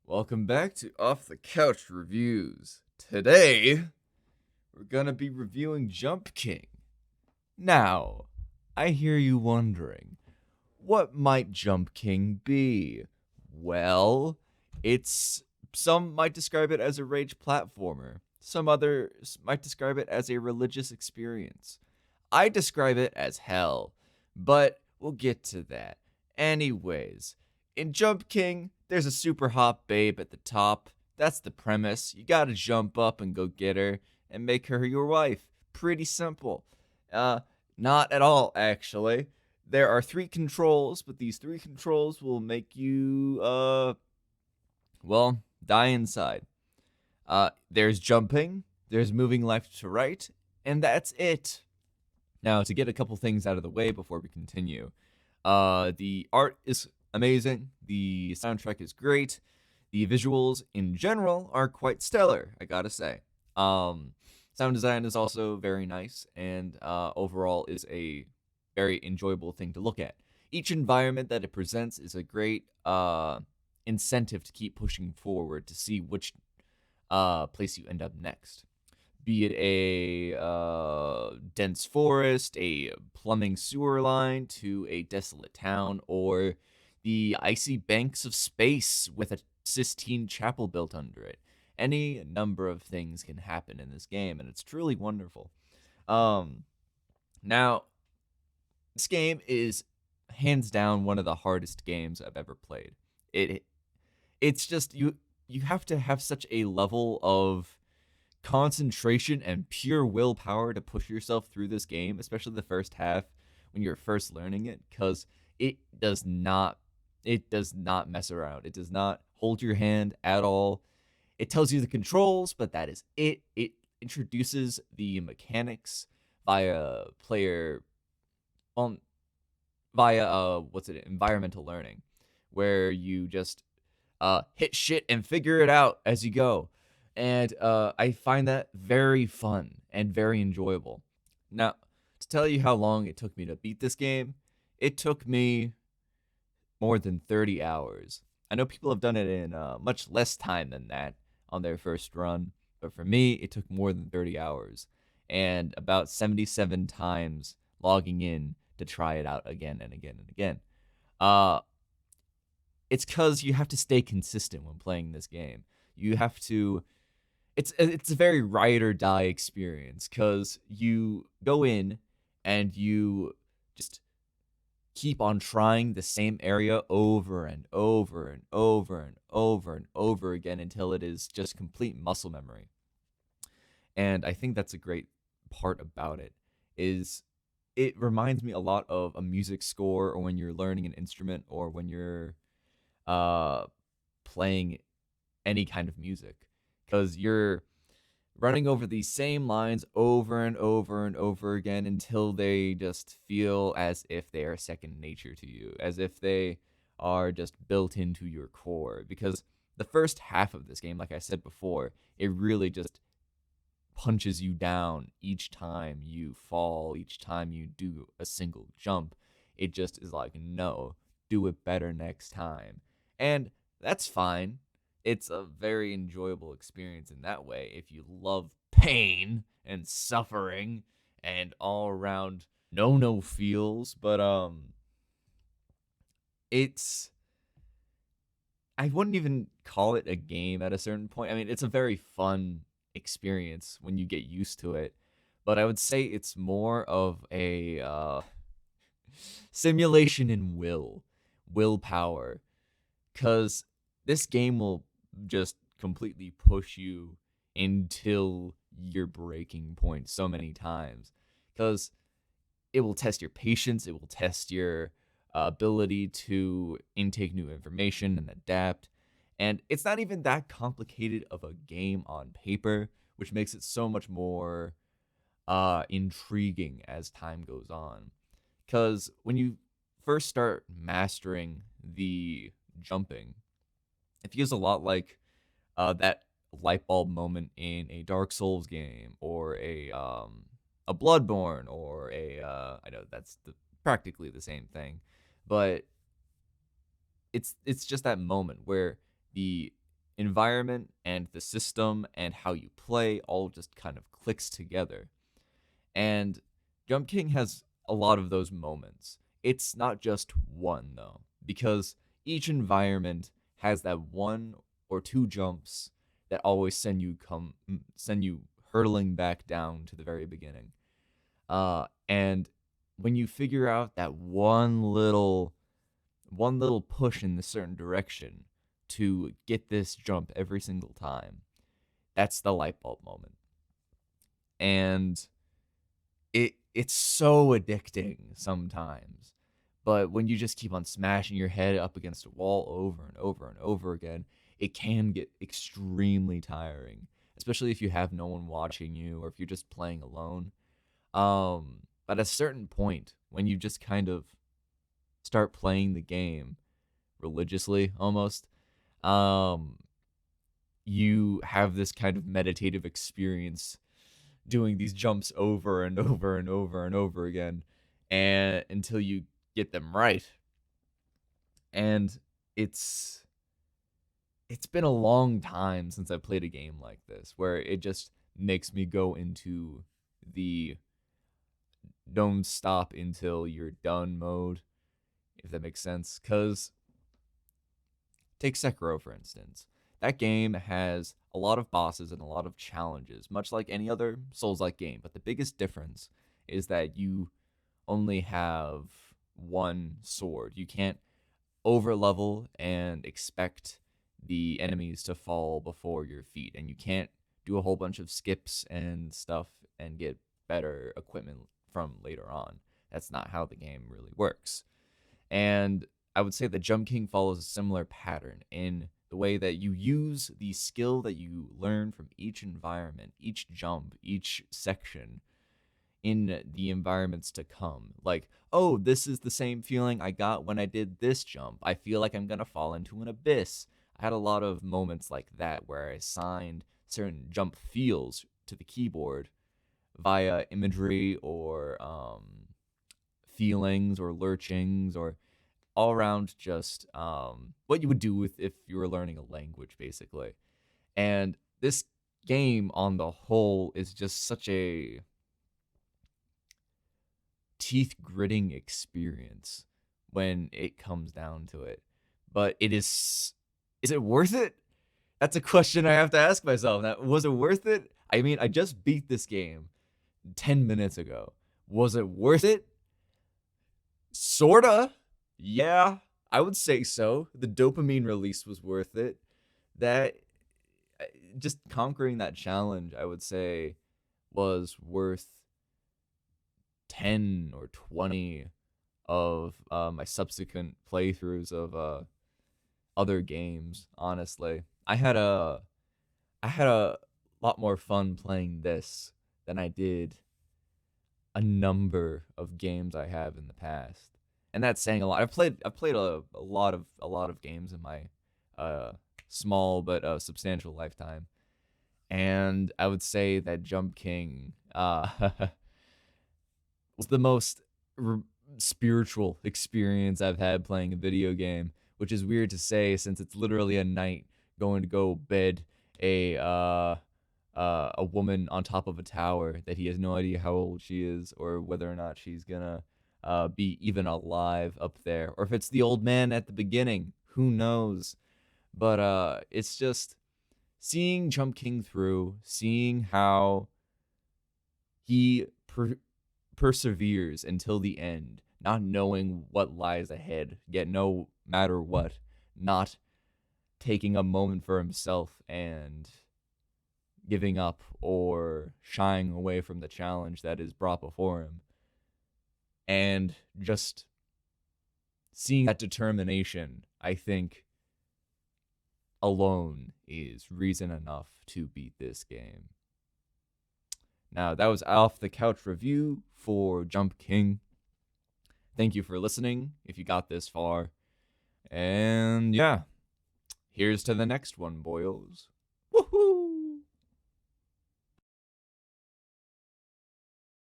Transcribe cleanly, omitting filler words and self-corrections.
Welcome back to Off the Couch Reviews. Today, we're gonna be reviewing Jump King. Now, I hear you wondering, what might Jump King be? Well, some might describe it as a rage platformer. Some others might describe it as a religious experience. I describe it as hell, but we'll get to that. Anyways, in Jump King, there's a super hot babe at the top. That's the premise. You gotta jump up and go get her and make her your wife. Pretty simple. Uh, Not at all, actually. There are three controls, but these three controls will make you, die inside. There's jumping, there's moving left to right, and that's it. Now, to get a couple things out of the way before we continue, the art is amazing, the soundtrack is great, the visuals in general are quite stellar, I gotta say. Sound design is also very nice, and overall is a very enjoyable thing to look at. Each environment that it presents is a great incentive to keep pushing forward to see which place you end up next. Be it a dense forest, a plumbing sewer line, to a desolate town, or the icy banks of space with a Sistine Chapel built under it. Any number of things can happen in this game, and it's truly wonderful. Um, Now, this game is hands down one of the hardest games I've ever played. It it's just you have to have such a level of concentration and pure willpower to push yourself through this game, especially the first half when you're first learning it, because it does not mess around. It does not hold your hand at all. It tells you the controls, but that is it. It introduces the mechanics via player on via what's it environmental learning, where you just hit shit and figure it out as you go. And I find that very fun and very enjoyable. Now, to tell you how long it took me to beat this game, it took me more than 30 hours. I know people have done it in much less time than that on their first run, but for me, it took more than 30 hours and about 77 times logging in to try it out again and again and again. Uh, it's because you have to stay consistent when playing this game. You have to. It's a very ride or die experience because you go in and you just keep on trying the same area over and over and over and over and over again until it is just complete muscle memory. And I think that's a great part about it is it reminds me a lot of a music score or when you're learning an instrument or when you're uh playing any kind of music because you're running over these same lines over and over and over again until they just feel as if they are second nature to you, as if they are just built into your core. Because the first half of this game, like I said before, it really just punches you down each time you fall, each time you do a single jump. It just is like, no, do it better next time. And that's fine. It's a very enjoyable experience in that way if you love pain and suffering and all around no feels. But it's I wouldn't even call it a game at a certain point. I mean, it's a very fun experience when you get used to it. But I would say it's more of a simulation in willpower. Because this game will just completely push you until your breaking point so many times. Because it will test your patience, it will test your ability to intake new information and adapt. And it's not even that complicated of a game on paper, which makes it so much more intriguing as time goes on. Because when you first start mastering the jumping, it feels a lot like that light bulb moment in a Dark Souls game or a Bloodborne or a I know that's practically the same thing, but it's just that moment where the environment and the system and how you play all just kind of clicks together. And Jump King has a lot of those moments. It's not just one though, because each environment has that one or two jumps that always send you hurtling back down to the very beginning. And when you figure out that one little push in a certain direction to get this jump every single time, that's the light bulb moment. And it's so addicting sometimes. But when you just keep on smashing your head up against a wall over and over and over again, it can get extremely tiring, especially if you have no one watching you or if you're just playing alone. But at a certain point, when you just kind of start playing the game religiously almost, um, you have this kind of meditative experience doing these jumps over and over and over and over again, and until you get them right. And it's it's been a long time since I played a game like this where it just makes me go into the don't stop until you're done mode, if that makes sense. Cause take Sekiro for instance. That game has a lot of bosses and a lot of challenges, much like any other Souls-like game. But the biggest difference is that you only have one sword. You can't over level and expect the enemies to fall before your feet, and you can't do a whole bunch of skips and stuff and get better equipment from later on. That's not how the game really works. And I would say that Jump King follows a similar pattern in the way that you use the skill that you learn from each environment, each jump, each section in the environments to come. Like, oh, this is the same feeling I got when I did this jump. I feel like I'm gonna fall into an abyss. I had a lot of moments like that where I assigned certain jump feels to the keyboard via imagery or feelings or lurchings or all around just what you would do with if you were learning a language, basically. And this game on the whole is just such a teeth gritting experience when it comes down to it. But is it worth it? That's a question I have to ask myself. Now, was it worth it? I mean, I just beat this game 10 minutes ago. Was it worth it? Sorta. Yeah, I would say so. The dopamine release was worth it. That just conquering that challenge, I would say, was worth 10 or 20 of my subsequent playthroughs of other games, honestly. I had a lot more fun playing this than I did a number of games I have in the past. And that's saying a lot. I've played a lot of games in my small but substantial lifetime. And I would say that Jump King was the most spiritual experience I've had playing a video game, which is weird to say since it's literally a knight going to go bed a woman on top of a tower that he has no idea how old she is or whether or not she's gonna be even alive up there, or if it's the old man at the beginning. Who knows? But it's just seeing Jump King through, seeing how he perseveres until the end, not knowing what lies ahead, yet no matter what, not taking a moment for himself and giving up or shying away from the challenge that is brought before him. And just seeing that determination, I think, alone is reason enough to beat this game. Now, that was Off the Couch review for Jump King. Thank you for listening if you got this far. And yeah, here's to the next one, boyos. Woohoo!